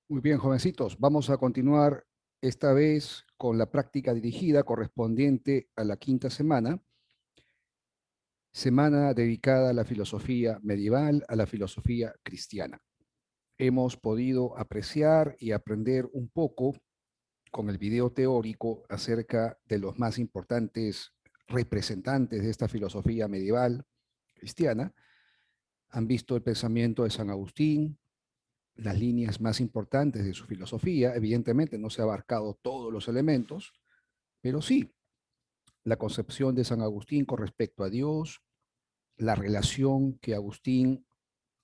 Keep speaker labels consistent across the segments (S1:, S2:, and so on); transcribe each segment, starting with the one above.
S1: Muy bien, jovencitos, vamos a continuar esta vez con la práctica dirigida correspondiente a la quinta semana, semana dedicada a la filosofía medieval, a la filosofía cristiana. Hemos podido apreciar y aprender un poco con el video teórico acerca de los más importantes representantes de esta filosofía medieval cristiana. Han visto el pensamiento de San Agustín, las líneas más importantes de su filosofía. Evidentemente no se ha abarcado todos los elementos, pero sí la concepción de San Agustín con respecto a Dios, la relación que Agustín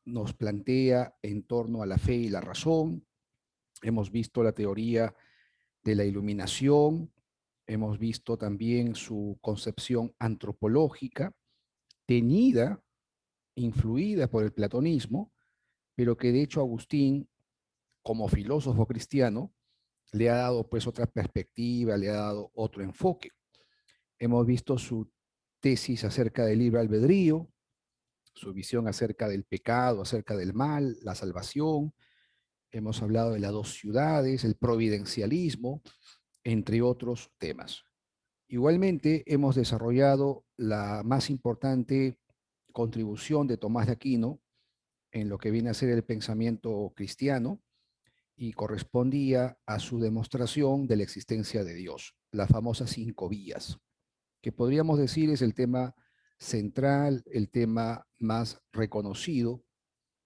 S1: nos plantea en torno a la fe y la razón. Hemos visto la teoría de la iluminación, hemos visto también su concepción antropológica, teñida, influida por el platonismo, pero que de hecho Agustín, como filósofo cristiano, le ha dado pues otra perspectiva, le ha dado otro enfoque. Hemos visto su tesis acerca del libre albedrío, su visión acerca del pecado, acerca del mal, la salvación. Hemos hablado de las dos ciudades, el providencialismo, entre otros temas. Igualmente, hemos desarrollado la más importante contribución de Tomás de Aquino en lo que viene a ser el pensamiento cristiano, y correspondía a su demostración de la existencia de Dios, las famosas cinco vías, que podríamos decir es el tema central, el tema más reconocido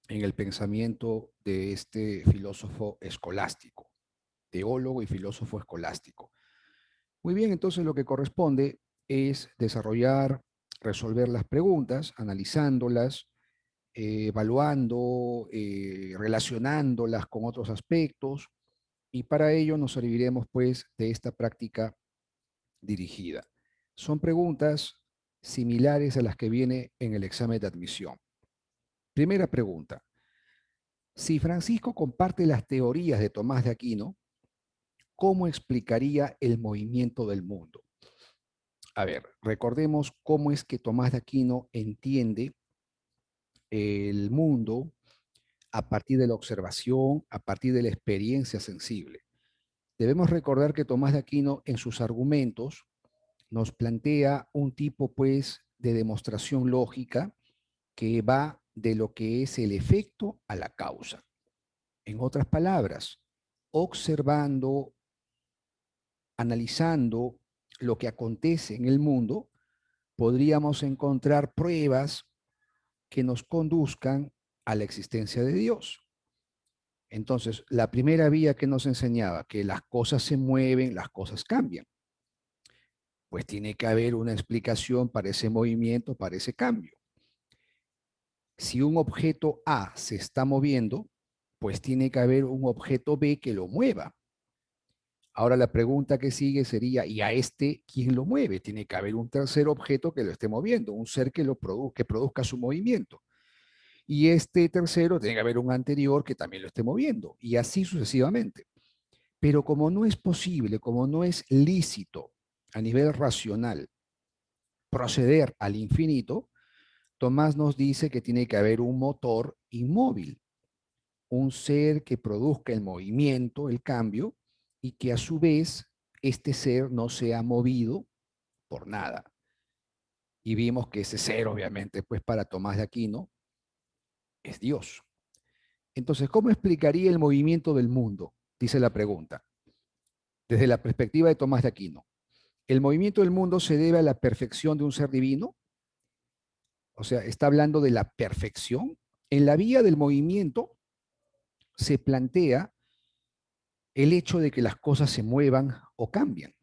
S1: en el pensamiento de este filósofo escolástico, teólogo y filósofo escolástico. Muy bien, entonces lo que corresponde es desarrollar, resolver las preguntas, analizándolas, evaluando, relacionándolas con otros aspectos, y para ello nos serviremos pues de esta práctica dirigida. Son preguntas similares a las que viene en el examen de admisión. Primera pregunta: si Francisco comparte las teorías de Tomás de Aquino, ¿cómo explicaría el movimiento del mundo? A ver, recordemos cómo es que Tomás de Aquino entiende el mundo a partir de la observación, a partir de la experiencia sensible. Debemos recordar que Tomás de Aquino en sus argumentos nos plantea un tipo pues de demostración lógica que va de lo que es el efecto a la causa. En otras palabras, observando, analizando lo que acontece en el mundo, podríamos encontrar pruebas que nos conduzcan a la existencia de Dios. Entonces, la primera vía que nos enseñaba que las cosas se mueven, las cosas cambian, pues tiene que haber una explicación para ese movimiento, para ese cambio. Si un objeto A se está moviendo, pues tiene que haber un objeto B que lo mueva. Ahora la pregunta que sigue sería, ¿y a este quién lo mueve? Tiene que haber un tercer objeto que lo esté moviendo, un ser que que produzca su movimiento. Y este tercero tiene que haber un anterior que también lo esté moviendo, y así sucesivamente. Pero como no es posible, como no es lícito a nivel racional proceder al infinito, Tomás nos dice que tiene que haber un motor inmóvil, un ser que produzca el movimiento, el cambio, y que a su vez este ser no sea movido por nada. Y vimos que ese ser, obviamente, pues para Tomás de Aquino, es Dios. Entonces, ¿cómo explicaría el movimiento del mundo? Dice la pregunta, desde la perspectiva de Tomás de Aquino. ¿El movimiento del mundo se debe a la perfección de un ser divino? O sea, está hablando de la perfección. En la vía del movimiento se plantea el hecho de que las cosas se muevan o cambian.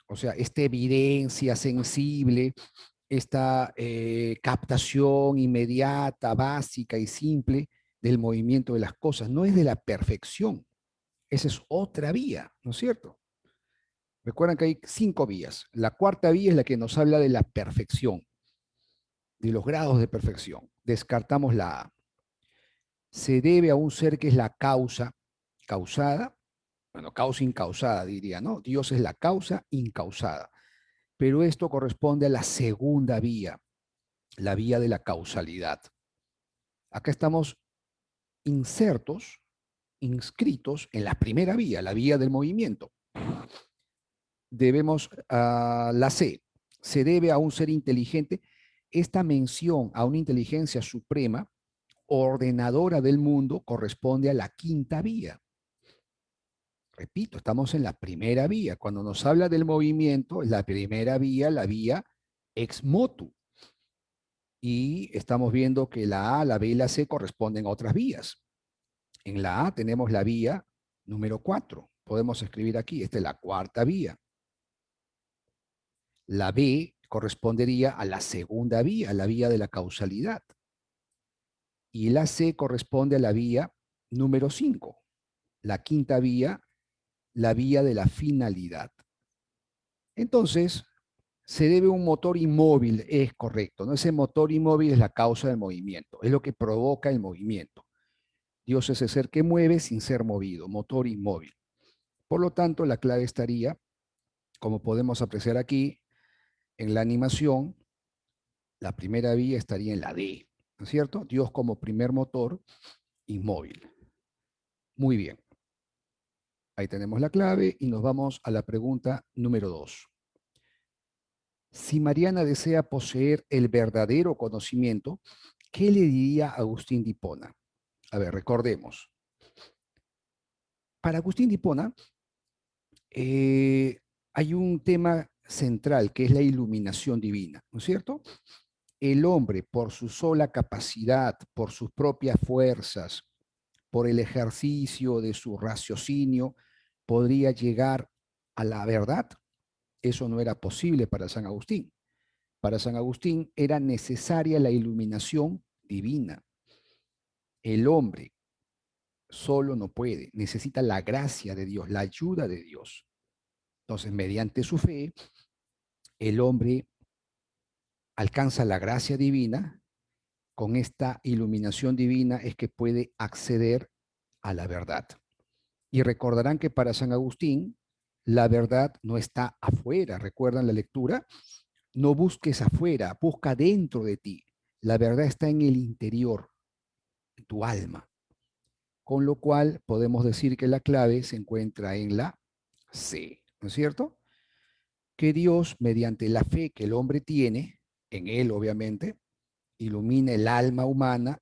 S1: O sea, esta evidencia sensible, esta captación inmediata, básica y simple del movimiento de las cosas, no es de la perfección. Esa es otra vía, ¿no es cierto? Recuerdan que hay cinco vías. La cuarta vía es la que nos habla de la perfección, de los grados de perfección. Descartamos la A. Se debe a un ser que es la causa causada, bueno, causa incausada diría, ¿no? Dios es la causa incausada. Pero esto corresponde a la segunda vía, la vía de la causalidad. Acá estamos insertos inscritos en la primera vía, la vía del movimiento. Debemos, la C, se debe a un ser inteligente. Esta mención a una inteligencia suprema, ordenadora del mundo, corresponde a la quinta vía. Repito, estamos en la primera vía. Cuando nos habla del movimiento, la primera vía, la vía ex motu. Y estamos viendo que la A, la B y la C corresponden a otras vías. En la A tenemos la vía número 4. Podemos escribir aquí, esta es la cuarta vía. La B correspondería a la segunda vía, la vía de la causalidad. Y la C corresponde a la vía número 5. La quinta vía, la vía de la finalidad. Entonces, se debe a un motor inmóvil, es correcto, ¿no? Ese motor inmóvil es la causa del movimiento, es lo que provoca el movimiento. Dios es el ser que mueve sin ser movido, motor inmóvil. Por lo tanto, la clave estaría, como podemos apreciar aquí, en la animación, la primera vía estaría en la D, ¿no es cierto? Dios como primer motor inmóvil. Muy bien. Ahí tenemos la clave y nos vamos a la pregunta número 2. Si Mariana desea poseer el verdadero conocimiento, ¿qué le diría a Agustín de Hipona? A ver, recordemos. Para Agustín de Hipona hay un tema central que es la iluminación divina, ¿no es cierto? El hombre, por su sola capacidad, por sus propias fuerzas, por el ejercicio de su raciocinio, podría llegar a la verdad. Eso no era posible para San Agustín. Para San Agustín era necesaria la iluminación divina. El hombre solo no puede, necesita la gracia de Dios, la ayuda de Dios. Entonces, mediante su fe, el hombre alcanza la gracia divina. Con esta iluminación divina es que puede acceder a la verdad. Y recordarán que para San Agustín, la verdad no está afuera. ¿Recuerdan la lectura? No busques afuera, busca dentro de ti. La verdad está en el interior, en tu alma. Con lo cual podemos decir que la clave se encuentra en la C, ¿no es cierto? Que Dios, mediante la fe que el hombre tiene, en él obviamente, ilumina el alma humana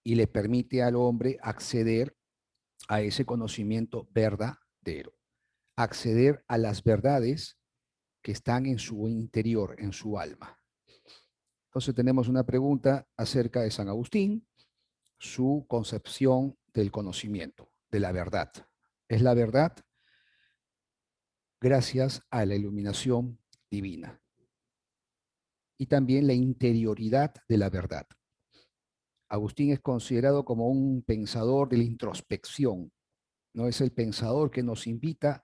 S1: y le permite al hombre acceder a ese conocimiento verdadero, acceder a las verdades que están en su interior, en su alma. Entonces tenemos una pregunta acerca de San Agustín, su concepción del conocimiento, de la verdad. ¿Es la verdad? Gracias a la iluminación divina. Y también la interioridad de la verdad. Agustín es considerado como un pensador de la introspección, ¿no? Es el pensador que nos invita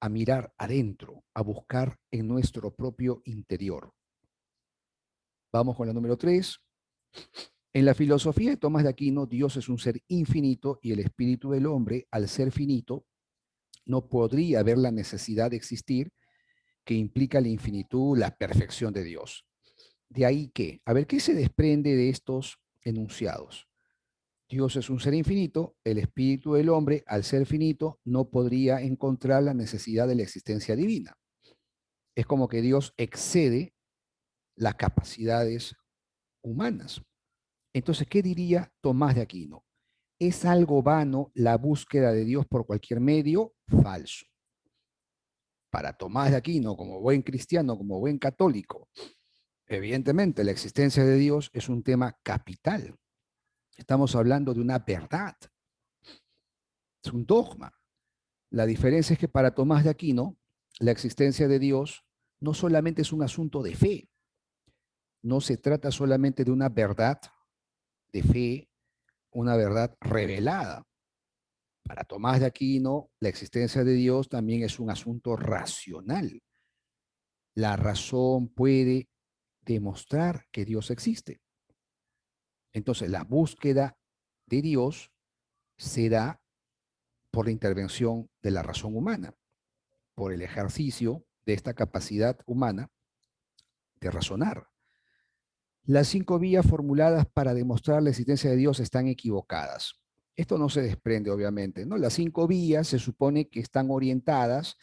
S1: a mirar adentro, a buscar en nuestro propio interior. Vamos con la número 3. En la filosofía de Tomás de Aquino, Dios es un ser infinito y el espíritu del hombre, al ser finito, no podría ver la necesidad de existir que implica la infinitud, la perfección de Dios. De ahí que, a ver, ¿qué se desprende de estos enunciados? Dios es un ser infinito, el espíritu del hombre, al ser finito, no podría encontrar la necesidad de la existencia divina. Es como que Dios excede las capacidades humanas. Entonces, ¿qué diría Tomás de Aquino? ¿Es algo vano la búsqueda de Dios por cualquier medio? Falso. Para Tomás de Aquino, como buen cristiano, como buen católico, evidentemente la existencia de Dios es un tema capital. Estamos hablando de una verdad, es un dogma. La diferencia es que para Tomás de Aquino, la existencia de Dios no solamente es un asunto de fe, no se trata solamente de una verdad de fe, una verdad revelada. Para Tomás de Aquino, la existencia de Dios también es un asunto racional. La razón puede demostrar que Dios existe. Entonces, la búsqueda de Dios se da por la intervención de la razón humana, por el ejercicio de esta capacidad humana de razonar. Las 5 vías formuladas para demostrar la existencia de Dios están equivocadas. Esto no se desprende, obviamente, ¿no? Las 5 vías se supone que están orientadas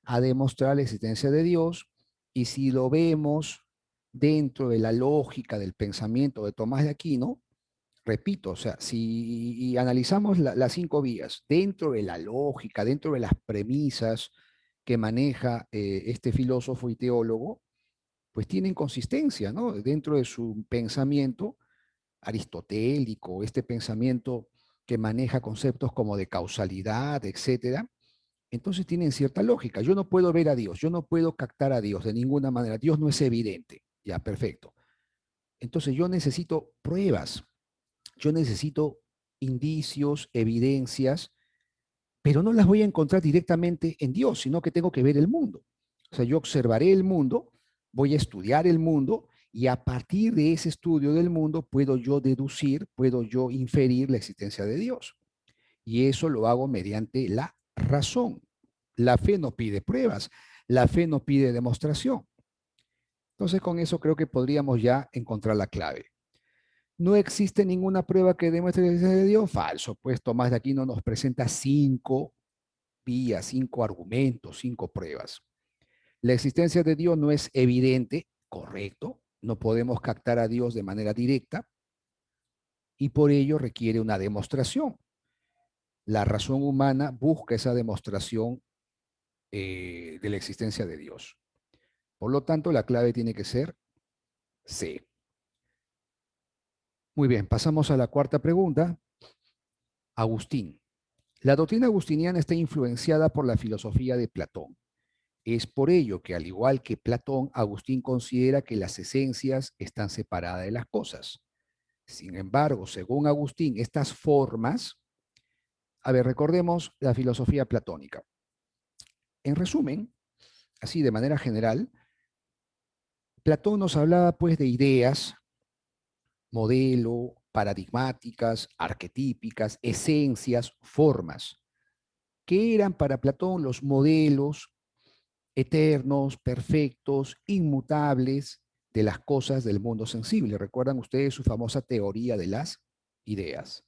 S1: a demostrar la existencia de Dios, y si lo vemos dentro de la lógica del pensamiento de Tomás de Aquino, repito, o sea, si analizamos las 5 vías dentro de la lógica, dentro de las premisas que maneja este filósofo y teólogo, pues tienen consistencia, ¿no? Dentro de su pensamiento aristotélico, este pensamiento que maneja conceptos como de causalidad, etcétera, entonces tienen cierta lógica. Yo no puedo ver a Dios, yo no puedo captar a Dios de ninguna manera. Dios no es evidente. Ya, perfecto. Entonces yo necesito pruebas, yo necesito indicios, evidencias, pero no las voy a encontrar directamente en Dios, sino que tengo que ver el mundo. O sea, yo observaré el mundo, voy a estudiar el mundo, y a partir de ese estudio del mundo puedo yo deducir, puedo yo inferir la existencia de Dios. Y eso lo hago mediante la razón. La fe no pide pruebas, la fe no pide demostración. Entonces con eso creo que podríamos ya encontrar la clave. No existe ninguna prueba que demuestre la existencia de Dios. Falso, pues Tomás de Aquino nos presenta 5 vías, 5 argumentos, 5 pruebas. La existencia de Dios no es evidente, correcto. No podemos captar a Dios de manera directa, y por ello requiere una demostración. La razón humana busca esa demostración de la existencia de Dios. Por lo tanto, la clave tiene que ser C. Muy bien, pasamos a la cuarta pregunta. Agustín. La doctrina agustiniana está influenciada por la filosofía de Platón. Es por ello que, al igual que Platón, Agustín considera que las esencias están separadas de las cosas. Sin embargo, según Agustín, estas formas, a ver, recordemos la filosofía platónica. En resumen, así de manera general, Platón nos hablaba pues de ideas, modelo, paradigmáticas, arquetípicas, esencias, formas, que eran para Platón los modelos eternos, perfectos, inmutables de las cosas del mundo sensible. ¿Recuerdan ustedes su famosa teoría de las ideas?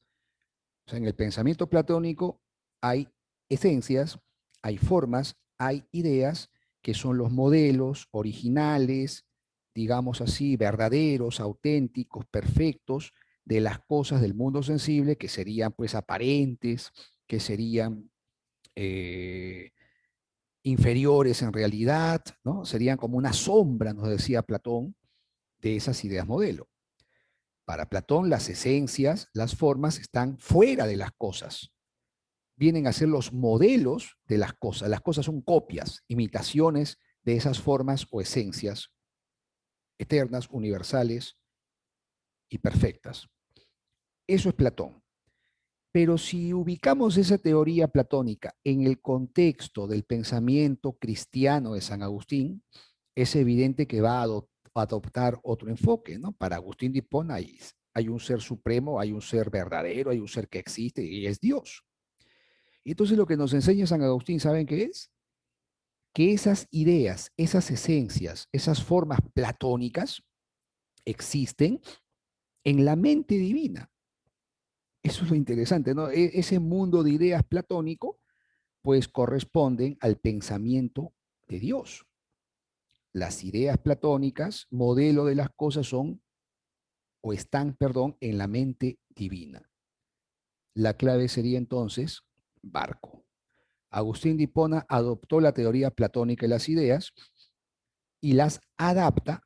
S1: O sea, en el pensamiento platónico hay esencias, hay formas, hay ideas que son los modelos originales, digamos así, verdaderos, auténticos, perfectos de las cosas del mundo sensible, que serían pues aparentes, que serían inferiores en realidad, ¿no? Serían como una sombra, nos decía Platón, de esas ideas modelo. Para Platón, las esencias, las formas están fuera de las cosas, vienen a ser los modelos de las cosas. Las cosas son copias, imitaciones de esas formas o esencias eternas, universales y perfectas. Eso es Platón. Pero si ubicamos esa teoría platónica en el contexto del pensamiento cristiano de San Agustín, es evidente que va a adoptar otro enfoque, ¿no? Para Agustín de Hipona hay un ser supremo, hay un ser verdadero, hay un ser que existe y es Dios. Y entonces lo que nos enseña San Agustín, ¿saben qué es? Que esas ideas, esas esencias, esas formas platónicas existen en la mente divina. Eso es lo interesante, ¿no? Ese mundo de ideas platónico, pues corresponden al pensamiento de Dios. Las ideas platónicas, modelo de las cosas, son o están, perdón, en la mente divina. La clave sería entonces barco. Agustín de Hipona adoptó la teoría platónica de las ideas y las adapta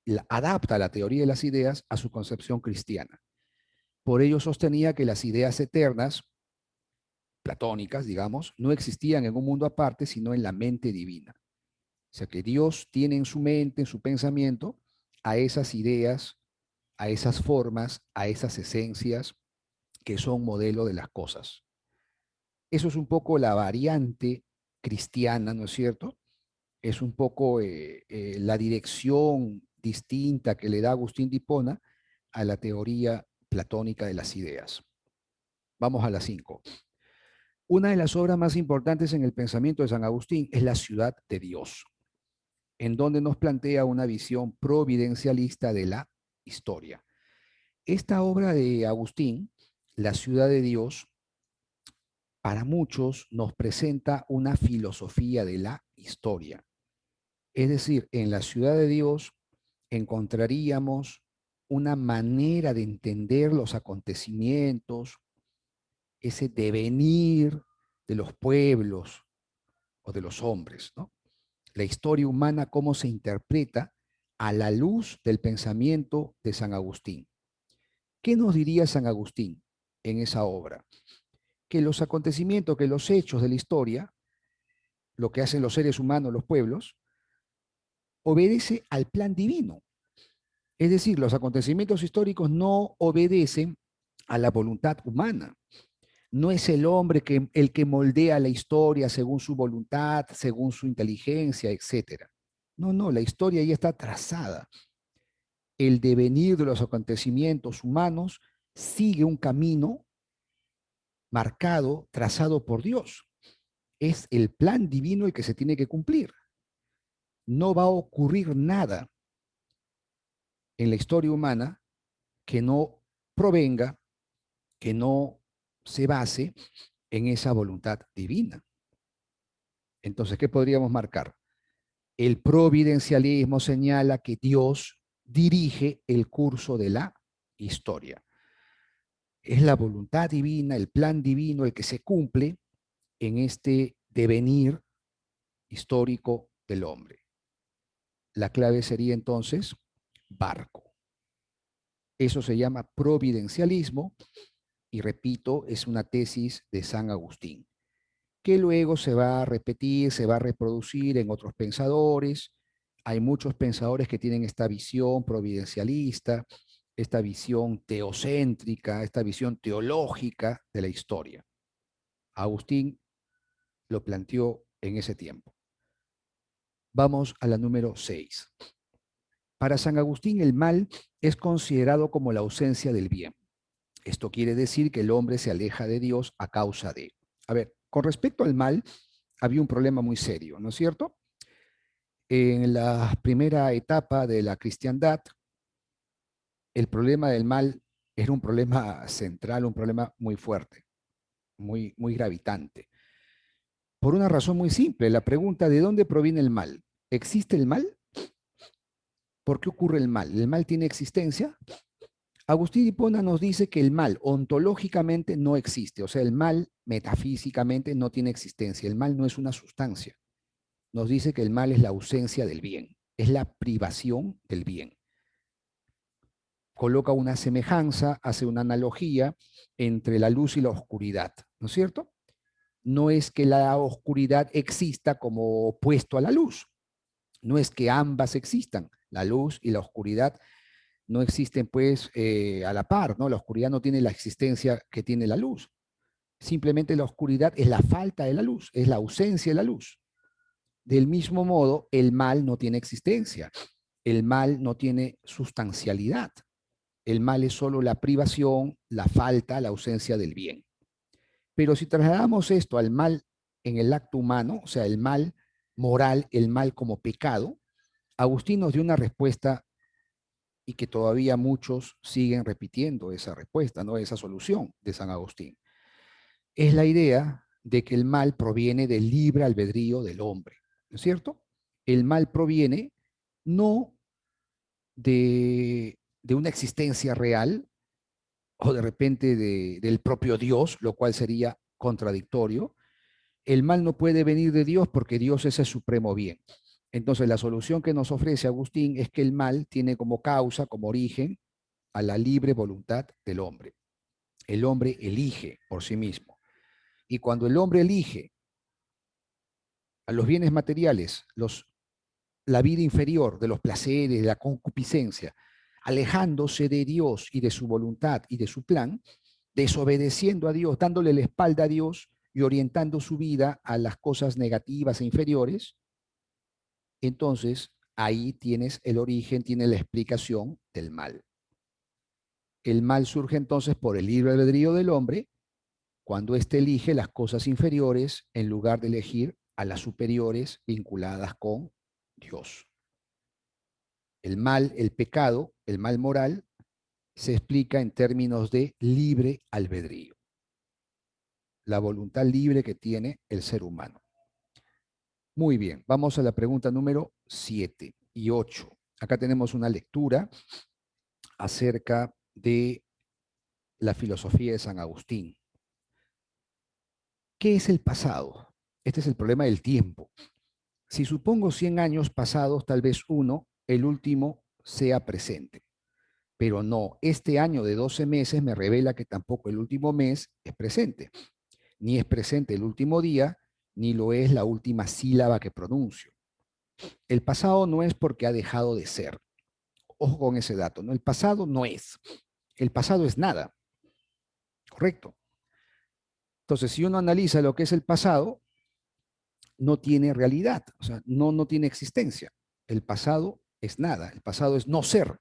S1: la teoría de las ideas a su concepción cristiana. Por ello sostenía que las ideas eternas, platónicas, digamos, no existían en un mundo aparte, sino en la mente divina. O sea que Dios tiene en su mente, en su pensamiento, a esas ideas, a esas formas, a esas esencias que son modelo de las cosas. Eso es un poco la variante cristiana, ¿no es cierto? Es un poco la dirección distinta que le da Agustín de Hipona a la teoría platónica de las ideas. Vamos a las 5. Una de las obras más importantes en el pensamiento de San Agustín es La ciudad de Dios, en donde nos plantea una visión providencialista de la historia. Esta obra de Agustín la ciudad de Dios, para muchos nos presenta una filosofía de la historia. Es decir, en la ciudad de Dios encontraríamos una manera de entender los acontecimientos, ese devenir de los pueblos o de los hombres, ¿no? La historia humana, cómo se interpreta a la luz del pensamiento de San Agustín. ¿Qué nos diría San Agustín en esa obra? Que los acontecimientos, que los hechos de la historia, lo que hacen los seres humanos, los pueblos, obedece al plan divino. Es decir, los acontecimientos históricos no obedecen a la voluntad humana. No es el hombre el que moldea la historia según su voluntad, según su inteligencia, etcétera. No, no, la historia ya está trazada. El devenir de los acontecimientos humanos sigue un camino marcado, trazado por Dios. Es el plan divino el que se tiene que cumplir. No va a ocurrir nada en la historia humana que no provenga, que no se base en esa voluntad divina. Entonces, ¿qué podríamos marcar? El providencialismo señala que Dios dirige el curso de la historia. Es la voluntad divina, el plan divino, el que se cumple en este devenir histórico del hombre. La clave sería entonces barco. Eso se llama providencialismo y repito, es una tesis de San Agustín, que luego se va a repetir, se va a reproducir en otros pensadores. Hay muchos pensadores que tienen esta visión providencialista, esta visión teocéntrica, esta visión teológica de la historia. Agustín lo planteó en ese tiempo. Vamos a la número 6. Para San Agustín el mal es considerado como la ausencia del bien. Esto quiere decir que el hombre se aleja de Dios a causa de. A ver, con respecto al mal, había un problema muy serio, ¿no es cierto? En la primera etapa de la cristiandad, el problema del mal era un problema central, un problema muy fuerte, muy gravitante. Por una razón muy simple, la pregunta ¿de dónde proviene el mal? ¿Existe el mal? ¿Por qué ocurre el mal? ¿El mal tiene existencia? Agustín de Hipona nos dice que el mal ontológicamente no existe, o sea, el mal metafísicamente no tiene existencia, el mal no es una sustancia. Nos dice que el mal es la ausencia del bien, es la privación del bien. Coloca una semejanza, hace una analogía entre la luz y la oscuridad, ¿no es cierto? No es que la oscuridad exista como opuesto a la luz, no es que ambas existan, la luz y la oscuridad no existen pues a la par, ¿no? La oscuridad no tiene la existencia que tiene la luz. Simplemente la oscuridad es la falta de la luz, es la ausencia de la luz. Del mismo modo, el mal no tiene existencia, el mal no tiene sustancialidad. El mal es solo la privación, la falta, la ausencia del bien. Pero si trasladamos esto al mal en el acto humano, o sea, el mal moral, el mal como pecado, Agustín nos dio una respuesta y que todavía muchos siguen repitiendo esa respuesta, ¿no? Esa solución de San Agustín. Es la idea de que el mal proviene del libre albedrío del hombre, ¿no es cierto? El mal proviene no de una existencia real o de repente del propio Dios, lo cual sería contradictorio. El mal no puede venir de Dios porque Dios es el supremo bien. Entonces, la solución que nos ofrece Agustín es que el mal tiene como causa, como origen, a la libre voluntad del hombre. El hombre elige por sí mismo. Y cuando el hombre elige a los bienes materiales, la vida inferior, de los placeres, de la concupiscencia, alejándose de Dios y de su voluntad y de su plan, desobedeciendo a Dios, dándole la espalda a Dios y orientando su vida a las cosas negativas e inferiores, entonces ahí tienes el origen, tienes la explicación del mal. El mal surge entonces por el libre albedrío del hombre, cuando éste elige las cosas inferiores en lugar de elegir a las superiores vinculadas con Dios. El mal, el pecado, el mal moral, se explica en términos de libre albedrío, la voluntad libre que tiene el ser humano. Muy bien, vamos a la pregunta número 7 y 8. Acá tenemos una lectura acerca de la filosofía de San Agustín. ¿Qué es el pasado? Este es el problema del tiempo. Si supongo 100 años pasados, tal vez uno, el último, sea presente. Pero no, este año de 12 meses me revela que tampoco el último mes es presente. Ni es presente el último día, ni lo es la última sílaba que pronuncio. El pasado no es porque ha dejado de ser. Ojo con ese dato, ¿no? El pasado no es. El pasado es nada, ¿correcto? Entonces, si uno analiza lo que es el pasado, no tiene realidad, o sea, no tiene existencia. El pasado es nada, el pasado es no ser.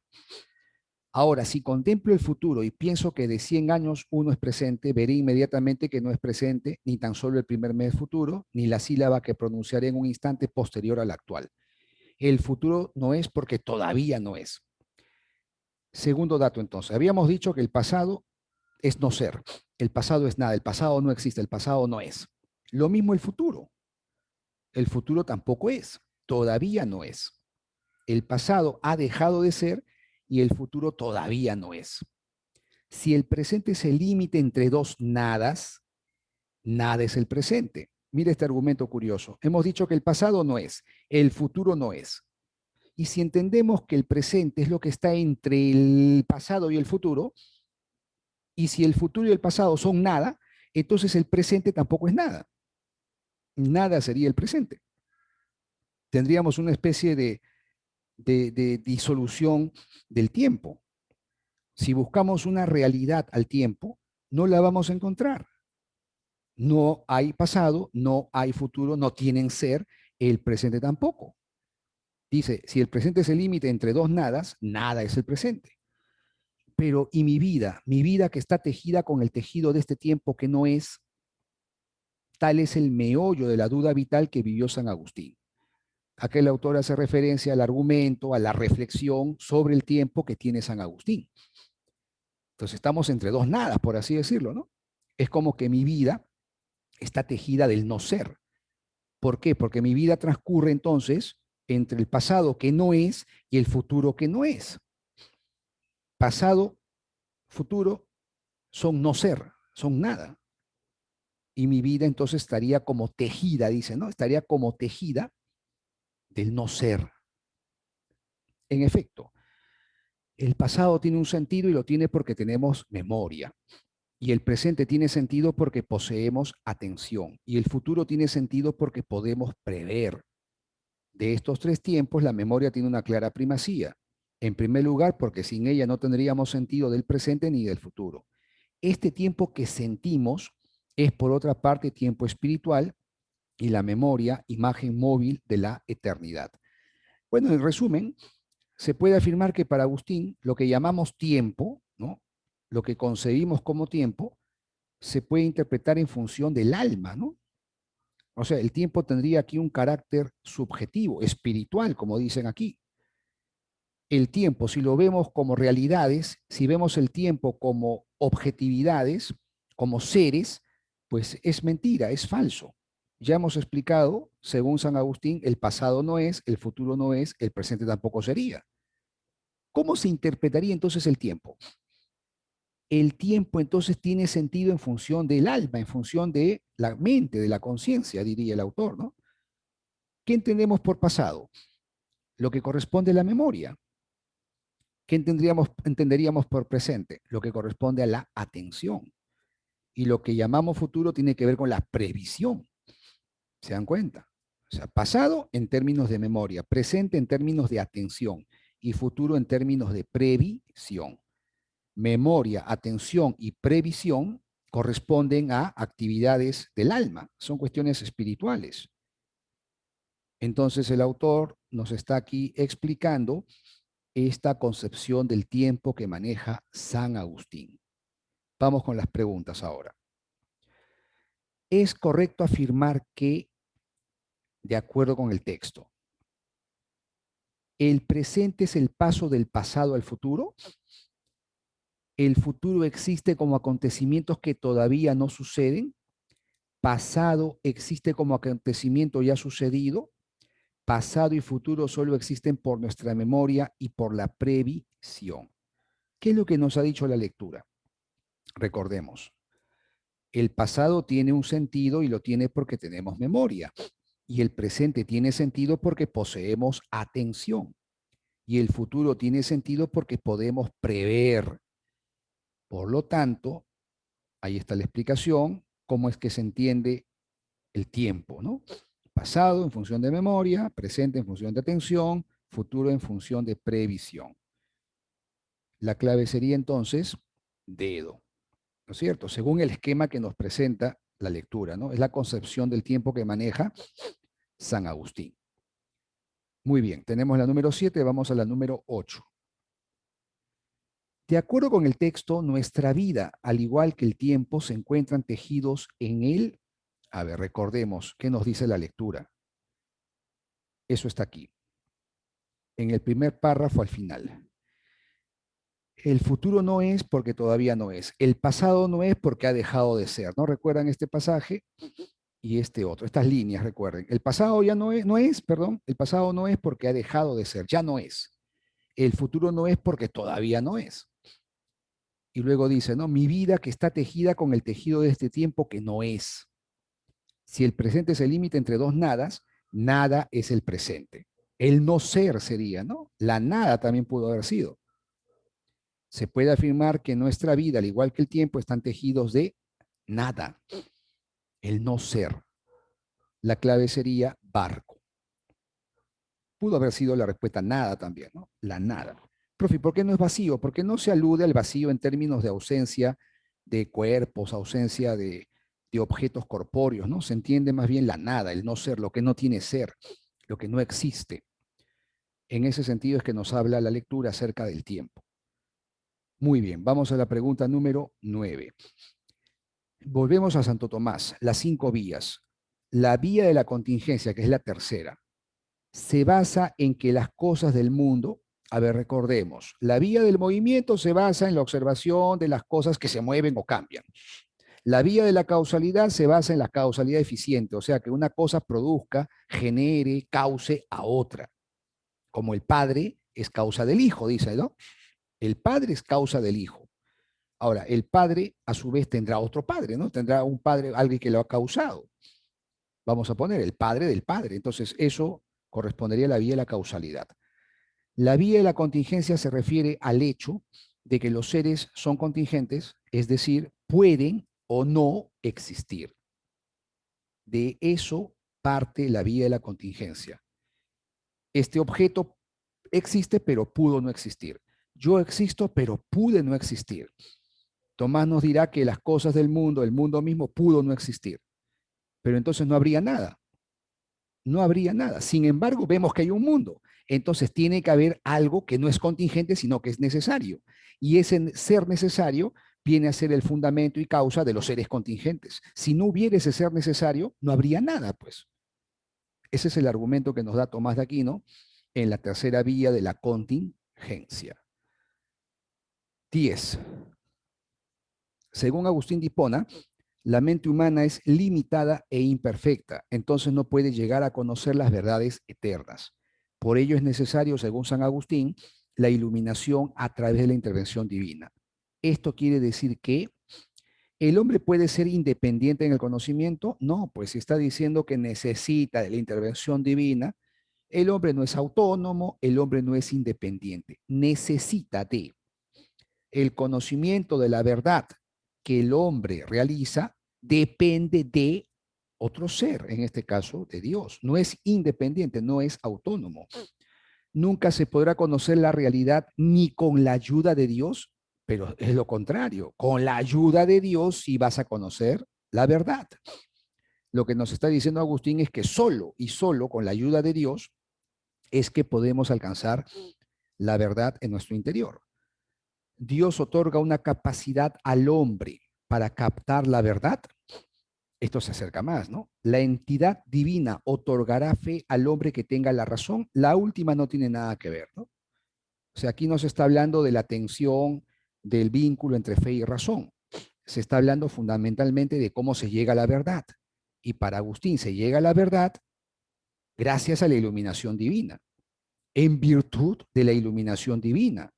S1: Ahora, si contemplo el futuro y pienso que de 100 años uno es presente, veré inmediatamente que no es presente ni tan solo el primer mes futuro, ni la sílaba que pronunciaré en un instante posterior al actual. El futuro no es porque todavía no es. Segundo dato, entonces, habíamos dicho que el pasado es no ser, el pasado es nada, el pasado no existe, el pasado no es. Lo mismo el futuro tampoco es, todavía no es. El pasado ha dejado de ser y el futuro todavía no es. Si el presente es el límite entre dos nadas, nada es el presente. Mira este argumento curioso. Hemos dicho que el pasado no es, el futuro no es. Y si entendemos que el presente es lo que está entre el pasado y el futuro, y si el futuro y el pasado son nada, entonces el presente tampoco es nada. Nada sería el presente. Tendríamos una especie de disolución del tiempo. Si buscamos una realidad al tiempo, no la vamos a encontrar. No hay pasado, no hay futuro, no tienen ser, el presente tampoco. Dice, si el presente es el límite entre dos nadas, nada es el presente. Pero, ¿y mi vida? Mi vida que está tejida con el tejido de este tiempo que no es, tal es el meollo de la duda vital que vivió San Agustín. Aquel autor hace referencia al argumento, a la reflexión sobre el tiempo que tiene San Agustín. Entonces estamos entre dos nadas, por así decirlo, ¿no? Es como que mi vida está tejida del no ser. ¿Por qué? Porque mi vida transcurre entonces entre el pasado que no es y el futuro que no es. Pasado, futuro son no ser, son nada. Y mi vida entonces estaría como tejida, dice, ¿no? Estaría como tejida del no ser. En efecto, el pasado tiene un sentido y lo tiene porque tenemos memoria. Y el presente tiene sentido porque poseemos atención. Y el futuro tiene sentido porque podemos prever. De estos tres tiempos, la memoria tiene una clara primacía. En primer lugar, porque sin ella no tendríamos sentido del presente ni del futuro. Este tiempo que sentimos es, por otra parte, tiempo espiritual y la memoria, imagen móvil de la eternidad. Bueno, en resumen, se puede afirmar que para Agustín lo que llamamos tiempo, ¿no? Lo que concebimos como tiempo, se puede interpretar en función del alma, ¿no? O sea, el tiempo tendría aquí un carácter subjetivo, espiritual, como dicen aquí. El tiempo, si lo vemos como realidades, si vemos el tiempo como objetividades, como seres, pues es mentira, es falso. Ya hemos explicado, según San Agustín, el pasado no es, el futuro no es, el presente tampoco sería. ¿Cómo se interpretaría entonces el tiempo? El tiempo entonces tiene sentido en función del alma, en función de la mente, de la conciencia, diría el autor, ¿no? ¿Qué entendemos por pasado? Lo que corresponde a la memoria. ¿Qué entenderíamos por presente? Lo que corresponde a la atención. Y lo que llamamos futuro tiene que ver con la previsión. ¿Se dan cuenta? O sea, pasado en términos de memoria, presente en términos de atención y futuro en términos de previsión. Memoria, atención y previsión corresponden a actividades del alma, son cuestiones espirituales. Entonces el autor nos está aquí explicando esta concepción del tiempo que maneja San Agustín. Vamos con las preguntas ahora. ¿Es correcto afirmar que, de acuerdo con el texto, el presente es el paso del pasado al futuro? El futuro existe como acontecimientos que todavía no suceden. Pasado existe como acontecimiento ya sucedido. Pasado y futuro solo existen por nuestra memoria y por la previsión. ¿Qué es lo que nos ha dicho la lectura? Recordemos, el pasado tiene un sentido y lo tiene porque tenemos memoria. Y el presente tiene sentido porque poseemos atención. Y el futuro tiene sentido porque podemos prever. Por lo tanto, ahí está la explicación, cómo es que se entiende el tiempo, ¿no? Pasado en función de memoria, presente en función de atención, futuro en función de previsión. La clave sería entonces dedo, ¿no es cierto? Según el esquema que nos presenta la lectura, ¿no? Es la concepción del tiempo que maneja San Agustín. Muy bien, tenemos la número 7, vamos a la número 8. De acuerdo con el texto, nuestra vida, al igual que el tiempo, se encuentran tejidos en él. A ver, recordemos qué nos dice la lectura. Eso está aquí, en el primer párrafo al final. El futuro no es porque todavía no es. El pasado no es porque ha dejado de ser. ¿No recuerdan este pasaje y este otro? Estas líneas, recuerden. El pasado ya perdón. El pasado no es porque ha dejado de ser, ya no es. El futuro no es porque todavía no es. Y luego dice, ¿no? Mi vida que está tejida con el tejido de este tiempo que no es. Si el presente se limita entre dos nadas, nada es el presente. El no ser sería, ¿no? La nada también pudo haber sido. Se puede afirmar que nuestra vida, al igual que el tiempo, están tejidos de nada, el no ser. La clave sería barco. Pudo haber sido la respuesta nada también, ¿no? La nada. Profe, ¿por qué no es vacío? ¿Por qué no se alude al vacío en términos de ausencia de cuerpos, ausencia de objetos corpóreos, ¿no? Se entiende más bien la nada, el no ser, lo que no tiene ser, lo que no existe. En ese sentido es que nos habla la lectura acerca del tiempo. Muy bien, vamos a la pregunta número 9. Volvemos a Santo Tomás, las 5 vías. La vía de la contingencia, que es la tercera, se basa en que las cosas del mundo, a ver, recordemos, la vía del movimiento se basa en la observación de las cosas que se mueven o cambian. La vía de la causalidad se basa en la causalidad eficiente, o sea, que una cosa produzca, genere, cause a otra. Como el padre es causa del hijo, dice, ¿no? El padre es causa del hijo. Ahora, el padre a su vez tendrá otro padre, ¿no? Tendrá un padre, alguien que lo ha causado. Vamos a poner el padre del padre. Entonces, eso correspondería a la vía de la causalidad. La vía de la contingencia se refiere al hecho de que los seres son contingentes, es decir, pueden o no existir. De eso parte la vía de la contingencia. Este objeto existe, pero pudo no existir. Yo existo, pero pude no existir. Tomás nos dirá que las cosas del mundo, el mundo mismo, pudo no existir. Pero entonces no habría nada. No habría nada. Sin embargo, vemos que hay un mundo. Entonces tiene que haber algo que no es contingente, sino que es necesario. Y ese ser necesario viene a ser el fundamento y causa de los seres contingentes. Si no hubiera ese ser necesario, no habría nada, pues. Ese es el argumento que nos da Tomás de Aquino en la tercera vía de la contingencia. 10. Según Agustín de Hipona, la mente humana es limitada e imperfecta, entonces no puede llegar a conocer las verdades eternas. Por ello es necesario, según San Agustín, la iluminación a través de la intervención divina. Esto quiere decir que el hombre puede ser independiente en el conocimiento. No, pues si está diciendo que necesita de la intervención divina, el hombre no es autónomo, el hombre no es independiente, necesita de el conocimiento de la verdad que el hombre realiza depende de otro ser, en este caso de Dios. No es independiente, no es autónomo. Nunca se podrá conocer la realidad ni con la ayuda de Dios, pero es lo contrario. Con la ayuda de Dios sí vas a conocer la verdad. Lo que nos está diciendo Agustín es que solo y solo con la ayuda de Dios es que podemos alcanzar la verdad en nuestro interior. Dios otorga una capacidad al hombre para captar la verdad. Esto se acerca más, ¿no? La entidad divina otorgará fe al hombre que tenga la razón. La última no tiene nada que ver, ¿no? O sea, aquí nos está hablando de la atención, del vínculo entre fe y razón. Se está hablando fundamentalmente de cómo se llega a la verdad. Y para Agustín se llega a la verdad gracias a la iluminación divina, en virtud de la iluminación divina,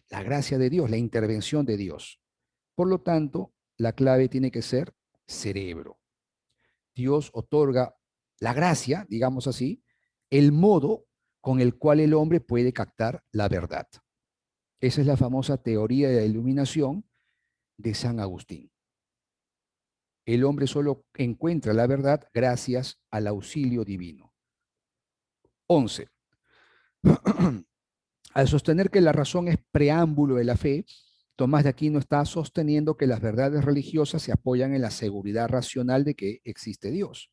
S1: la gracia de Dios, la intervención de Dios. Por lo tanto, la clave tiene que ser cerebro. Dios otorga la gracia, digamos así, el modo con el cual el hombre puede captar la verdad. Esa es la famosa teoría de la iluminación de San Agustín. El hombre solo encuentra la verdad gracias al auxilio divino. 11. Al sostener que la razón es preámbulo de la fe, Tomás de Aquino está sosteniendo que las verdades religiosas se apoyan en la seguridad racional de que existe Dios.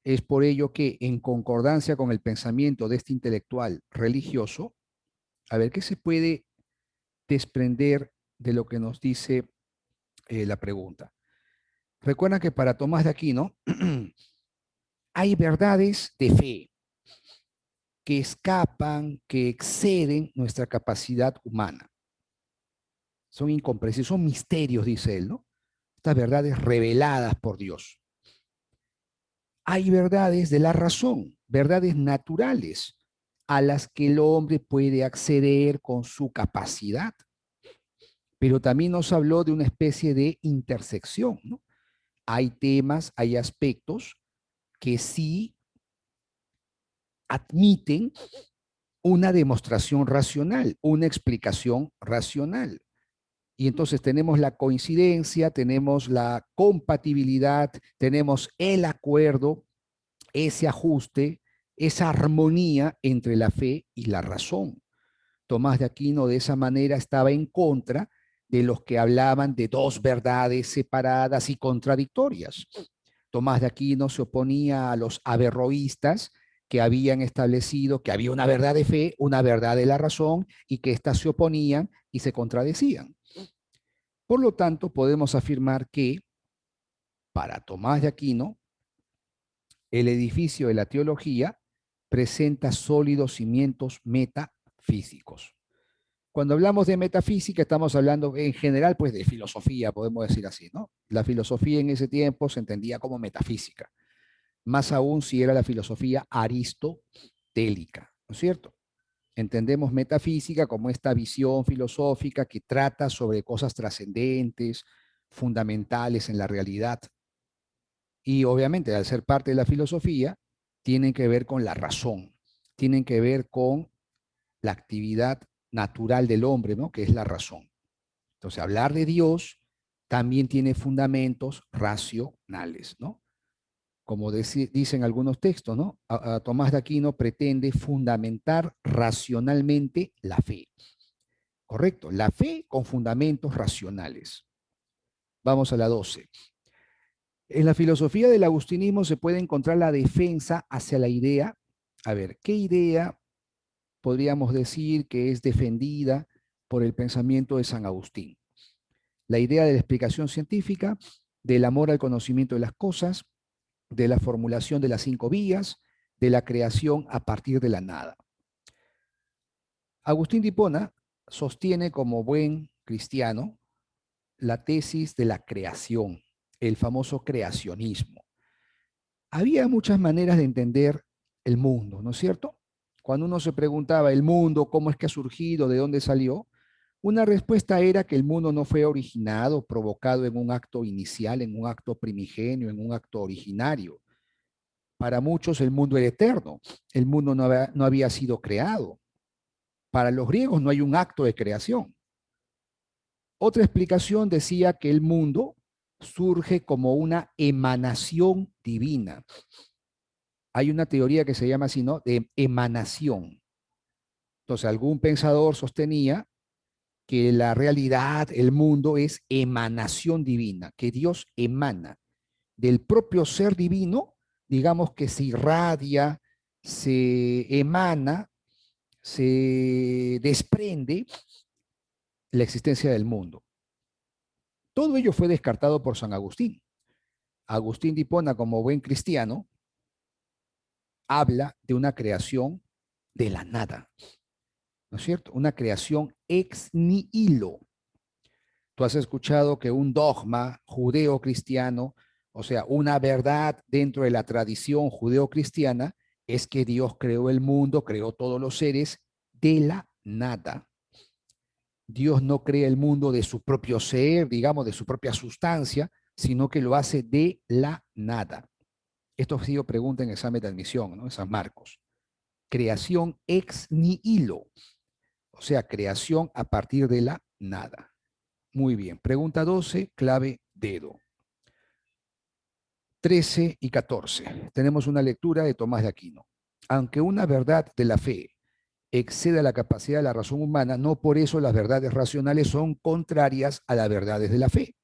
S1: Es por ello que, en concordancia con el pensamiento de este intelectual religioso, a ver, ¿qué se puede desprender de lo que nos dice la pregunta? Recuerda que para Tomás de Aquino hay verdades de fe que escapan, que exceden nuestra capacidad humana. Son incomprensibles, son misterios, dice él, ¿no? Estas verdades reveladas por Dios. Hay verdades de la razón, verdades naturales, a las que el hombre puede acceder con su capacidad. Pero también nos habló de una especie de intersección, ¿no? Hay temas, hay aspectos que sí admiten una demostración racional, una explicación racional. Y entonces tenemos la coincidencia, tenemos la compatibilidad, tenemos el acuerdo, ese ajuste, esa armonía entre la fe y la razón. Tomás de Aquino de esa manera estaba en contra de los que hablaban de dos verdades separadas y contradictorias. Tomás de Aquino se oponía a los averroístas que habían establecido que había una verdad de fe, una verdad de la razón y que éstas se oponían y se contradecían. Por lo tanto, podemos afirmar que para Tomás de Aquino, el edificio de la teología presenta sólidos cimientos metafísicos. Cuando hablamos de metafísica, estamos hablando en general, pues, de filosofía, podemos decir así, ¿no? La filosofía en ese tiempo se entendía como metafísica, más aún si era la filosofía aristotélica, ¿no es cierto? Entendemos metafísica como esta visión filosófica que trata sobre cosas trascendentes, fundamentales en la realidad. Y obviamente, al ser parte de la filosofía, tienen que ver con la razón, tienen que ver con la actividad natural del hombre, ¿no? Que es la razón. Entonces, hablar de Dios también tiene fundamentos racionales, ¿no? Como dicen algunos textos, ¿no? Tomás de Aquino pretende fundamentar racionalmente la fe. Correcto, la fe con fundamentos racionales. Vamos a la 12. En la filosofía del agustinismo se puede encontrar la defensa hacia la idea. A ver, ¿qué idea podríamos decir que es defendida por el pensamiento de San Agustín? La idea de la explicación científica, del amor al conocimiento de las cosas, de la formulación de las 5 vías, de la creación a partir de la nada. Agustín de Hipona sostiene como buen cristiano la tesis de la creación, el famoso creacionismo. Había muchas maneras de entender el mundo, ¿no es cierto? Cuando uno se preguntaba el mundo, cómo es que ha surgido, de dónde salió, una respuesta era que el mundo no fue originado, provocado en un acto inicial, en un acto primigenio, en un acto originario. Para muchos el mundo era eterno, el mundo no había sido creado. Para los griegos no hay un acto de creación. Otra explicación decía que el mundo surge como una emanación divina. Hay una teoría que se llama así, ¿no? De emanación. Entonces, algún pensador sostenía que la realidad, el mundo, es emanación divina, que Dios emana del propio ser divino, digamos que se irradia, se emana, se desprende la existencia del mundo. Todo ello fue descartado por San Agustín. Agustín de Hipona, como buen cristiano, habla de una creación de la nada, ¿no es cierto? Una creación ex nihilo. Tú has escuchado que un dogma judeo-cristiano, o sea, una verdad dentro de la tradición judeo-cristiana, es que Dios creó el mundo, creó todos los seres de la nada. Dios no crea el mundo de su propio ser, digamos, de su propia sustancia, sino que lo hace de la nada. Esto ha sido pregunta en examen de admisión, ¿no? En San Marcos. Creación ex nihilo, o sea, creación a partir de la nada. Muy bien. Pregunta 12, clave dedo. 13 y 14. Tenemos una lectura de Tomás de Aquino. Aunque una verdad de la fe exceda la capacidad de la razón humana, no por eso las verdades racionales son contrarias a las verdades de la fe.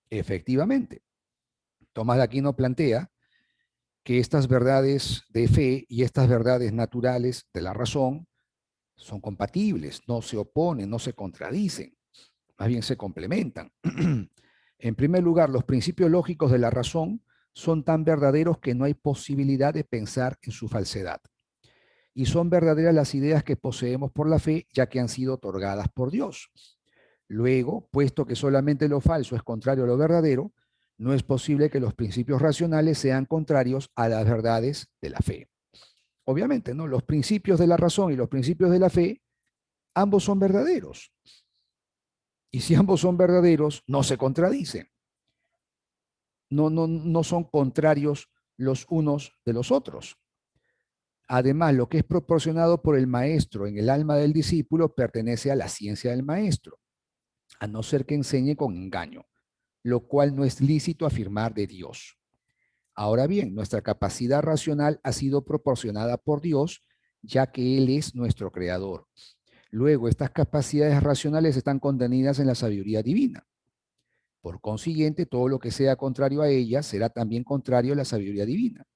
S1: Efectivamente, Tomás de Aquino plantea que estas verdades de fe y estas verdades naturales de la razón son compatibles, no se oponen, no se contradicen, más bien se complementan. En primer lugar, los principios lógicos de la razón son tan verdaderos que no hay posibilidad de pensar en su falsedad. Y son verdaderas las ideas que poseemos por la fe, ya que han sido otorgadas por Dios. Luego, puesto que solamente lo falso es contrario a lo verdadero, no es posible que los principios racionales sean contrarios a las verdades de la fe. Obviamente, ¿no? Los principios de la razón y los principios de la fe, ambos son verdaderos. Y si ambos son verdaderos, no se contradicen. No son contrarios los unos de los otros. Además, lo que es proporcionado por el maestro en el alma del discípulo pertenece a la ciencia del maestro, a no ser que enseñe con engaño, lo cual no es lícito afirmar de Dios. Ahora bien, nuestra capacidad racional ha sido proporcionada por Dios, ya que Él es nuestro creador. Luego, estas capacidades racionales están contenidas en la sabiduría divina. Por consiguiente, todo lo que sea contrario a ella será también contrario a la sabiduría divina.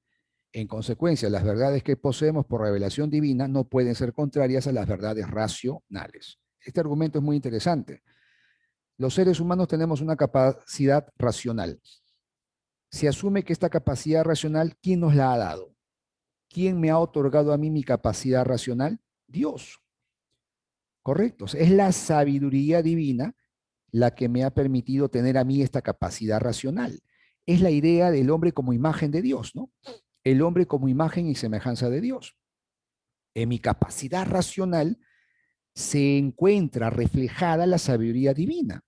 S1: En consecuencia, las verdades que poseemos por revelación divina no pueden ser contrarias a las verdades racionales. Este argumento es muy interesante. Los seres humanos tenemos una capacidad racional. Se asume que esta capacidad racional, ¿quién nos la ha dado? ¿Quién me ha otorgado a mí mi capacidad racional? Dios. Correcto. Es la sabiduría divina la que me ha permitido tener a mí esta capacidad racional. Es la idea del hombre como imagen de Dios, ¿no? El hombre como imagen y semejanza de Dios. En mi capacidad racional se encuentra reflejada la sabiduría divina.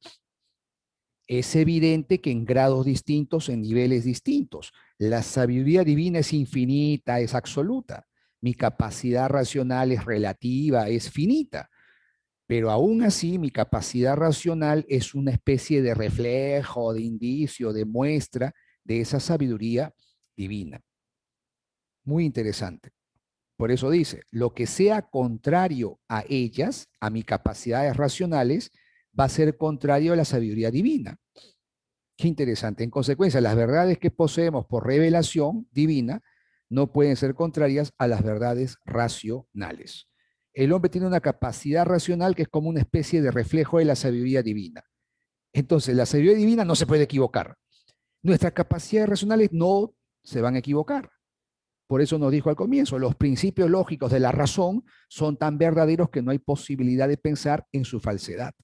S1: Es evidente que en grados distintos, en niveles distintos. La sabiduría divina es infinita, es absoluta. Mi capacidad racional es relativa, es finita. Pero aún así, mi capacidad racional es una especie de reflejo, de indicio, de muestra de esa sabiduría divina. Muy interesante. Por eso dice, lo que sea contrario a ellas, a mis capacidades racionales, va a ser contrario a la sabiduría divina. Qué interesante. En consecuencia, las verdades que poseemos por revelación divina no pueden ser contrarias a las verdades racionales. El hombre tiene una capacidad racional que es como una especie de reflejo de la sabiduría divina. Entonces, la sabiduría divina no se puede equivocar. Nuestras capacidades racionales no se van a equivocar. Por eso nos dijo al comienzo, los principios lógicos de la razón son tan verdaderos que no hay posibilidad de pensar en su falsedad.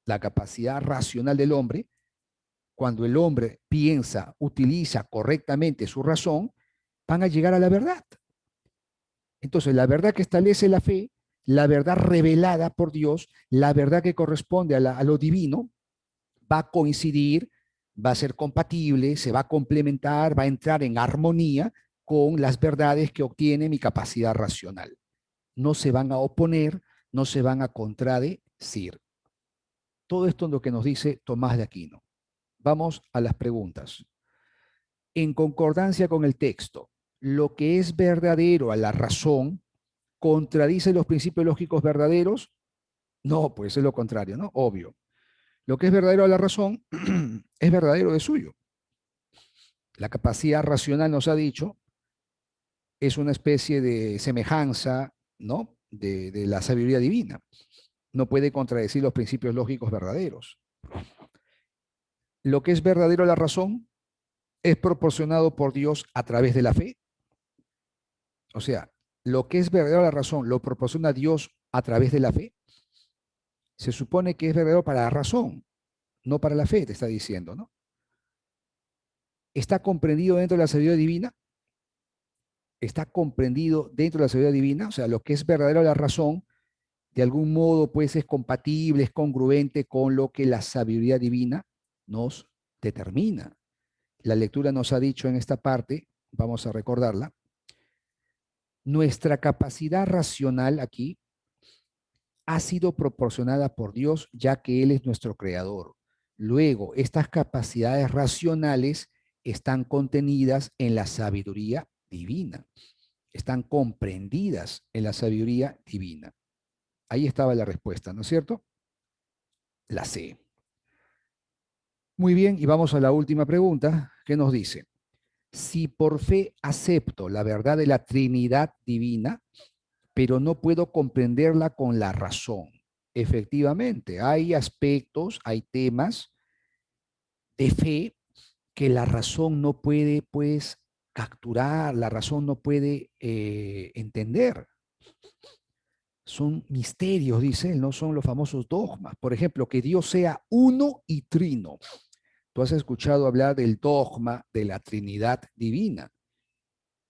S1: La capacidad racional del hombre, cuando el hombre piensa, utiliza correctamente su razón, van a llegar a la verdad. Entonces, la verdad que establece la fe, la verdad revelada por Dios, la verdad que corresponde a lo divino, va a coincidir, va a ser compatible, se va a complementar, va a entrar en armonía con las verdades que obtiene mi capacidad racional. No se van a oponer, no se van a contradecir. Todo esto es lo que nos dice Tomás de Aquino. Vamos a las preguntas. En concordancia con el texto, lo que es verdadero a la razón contradice los principios lógicos verdaderos. No, pues es lo contrario, ¿no? Obvio. Lo que es verdadero a la razón es verdadero de suyo. La capacidad racional, nos ha dicho, es una especie de semejanza, ¿no? De la sabiduría divina. No puede contradecir los principios lógicos verdaderos. Lo que es verdadero a la razón es proporcionado por Dios a través de la fe. O sea, lo que es verdadero a la razón lo proporciona Dios a través de la fe. Se supone que es verdadero para la razón, no para la fe, te está diciendo, ¿no? ¿Está comprendido dentro de la sabiduría divina? ¿Está comprendido dentro de la sabiduría divina? O sea, lo que es verdadero a la razón, de algún modo, pues es compatible, es congruente con lo que la sabiduría divina nos determina. La lectura nos ha dicho en esta parte, vamos a recordarla, nuestra capacidad racional aquí ha sido proporcionada por Dios, ya que Él es nuestro creador. Luego, estas capacidades racionales están contenidas en la sabiduría divina, están comprendidas en la sabiduría divina. Ahí estaba la respuesta, ¿no es cierto? La C. Muy bien, y vamos a la última pregunta, que nos dice, si por fe acepto la verdad de la Trinidad divina, pero no puedo comprenderla con la razón. Efectivamente, hay aspectos, hay temas de fe que la razón no puede, pues, capturar, la razón no puede entender. Son misterios, dice él, no son los famosos dogmas. Por ejemplo, que Dios sea uno y trino. Tú has escuchado hablar del dogma de la Trinidad divina.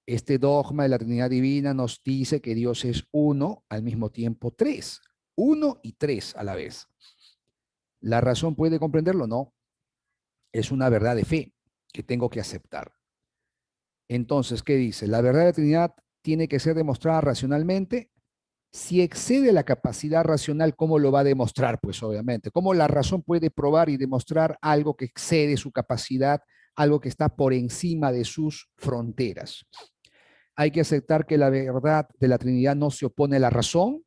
S1: Este dogma de la Trinidad divina nos dice que Dios es uno, al mismo tiempo tres. Uno y tres a la vez. ¿La razón puede comprenderlo? No. Es una verdad de fe que tengo que aceptar. Entonces, ¿qué dice? La verdad de la Trinidad tiene que ser demostrada racionalmente. Si excede la capacidad racional, ¿cómo lo va a demostrar? Pues obviamente, ¿cómo la razón puede probar y demostrar algo que excede su capacidad, algo que está por encima de sus fronteras? Hay que aceptar que la verdad de la Trinidad no se opone a la razón.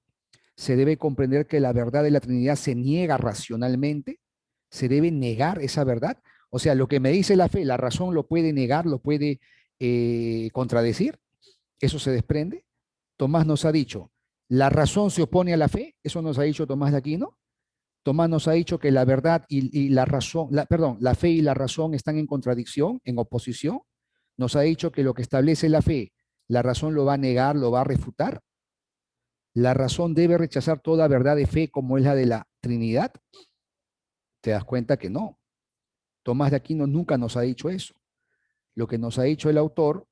S1: Se debe comprender que la verdad de la Trinidad se niega racionalmente. Se debe negar esa verdad. O sea, lo que me dice la fe, la razón lo puede negar, lo puede contradecir. Eso se desprende. Tomás nos ha dicho, la razón se opone a la fe. Eso nos ha dicho Tomás de Aquino. Tomás nos ha dicho que la verdad y la razón, perdón, la fe y la razón están en contradicción, en oposición. Nos ha dicho que lo que establece la fe, la razón lo va a negar, lo va a refutar. La razón debe rechazar toda verdad de fe como es la de la Trinidad. Te das cuenta que no. Tomás de Aquino nunca nos ha dicho eso. Lo que nos ha dicho el autor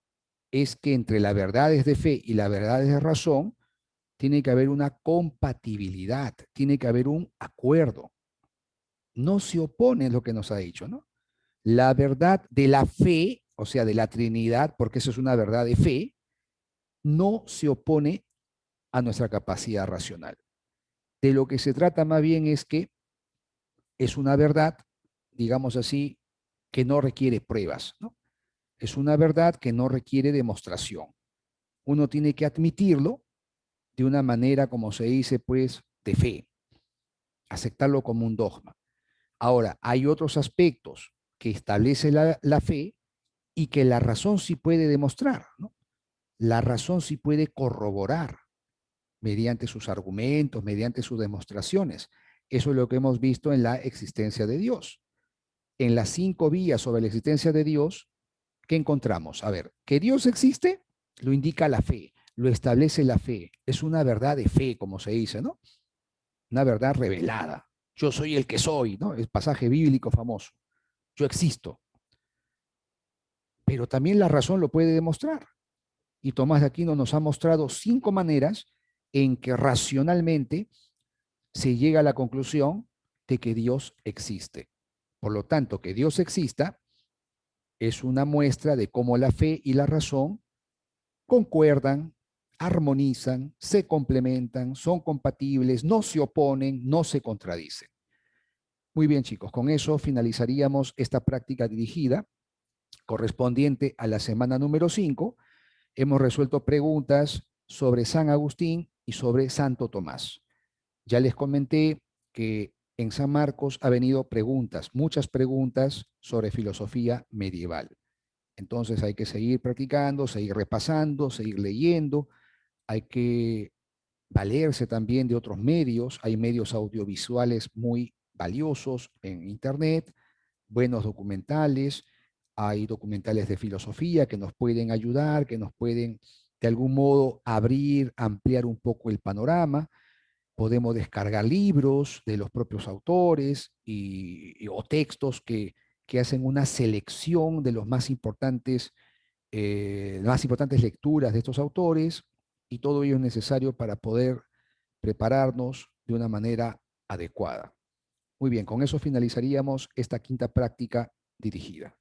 S1: es que entre las verdades de fe y las verdades de razón tiene que haber una compatibilidad, tiene que haber un acuerdo. No se opone a lo que nos ha dicho, ¿no? La verdad de la fe, o sea, de la Trinidad, porque eso es una verdad de fe, no se opone a nuestra capacidad racional. De lo que se trata más bien es que es una verdad, digamos así, que no requiere pruebas, ¿no? Es una verdad que no requiere demostración. Uno tiene que admitirlo de una manera, como se dice, pues, de fe, aceptarlo como un dogma. Ahora, hay otros aspectos que establece la fe y que la razón sí puede demostrar, ¿no? La razón sí puede corroborar mediante sus argumentos, mediante sus demostraciones. Eso es lo que hemos visto en la existencia de Dios. En las 5 vías sobre la existencia de Dios, ¿qué encontramos? A ver, que Dios existe, lo indica la fe, lo establece la fe. Es una verdad de fe, como se dice, ¿no? Una verdad revelada. Yo soy el que soy, ¿no? El pasaje bíblico famoso. Yo existo. Pero también la razón lo puede demostrar. Y Tomás de Aquino nos ha mostrado 5 maneras en que racionalmente se llega a la conclusión de que Dios existe. Por lo tanto, que Dios exista es una muestra de cómo la fe y la razón concuerdan, armonizan, se complementan, son compatibles, no se oponen, no se contradicen. Muy bien, chicos, con eso finalizaríamos esta práctica dirigida correspondiente a la semana número 5. Hemos resuelto preguntas sobre San Agustín y sobre Santo Tomás. Ya les comenté que en San Marcos ha venido preguntas, muchas preguntas sobre filosofía medieval. Entonces hay que seguir practicando, seguir repasando, seguir leyendo. Hay que valerse también de otros medios. Hay medios audiovisuales muy valiosos en Internet, buenos documentales. Hay documentales de filosofía que nos pueden ayudar, que nos pueden de algún modo abrir, ampliar un poco el panorama. podemos descargar libros de los propios autores o textos que hacen una selección de los más importantes lecturas de estos autores, y todo ello es necesario para poder prepararnos de una manera adecuada. Muy bien, con eso finalizaríamos esta quinta práctica dirigida.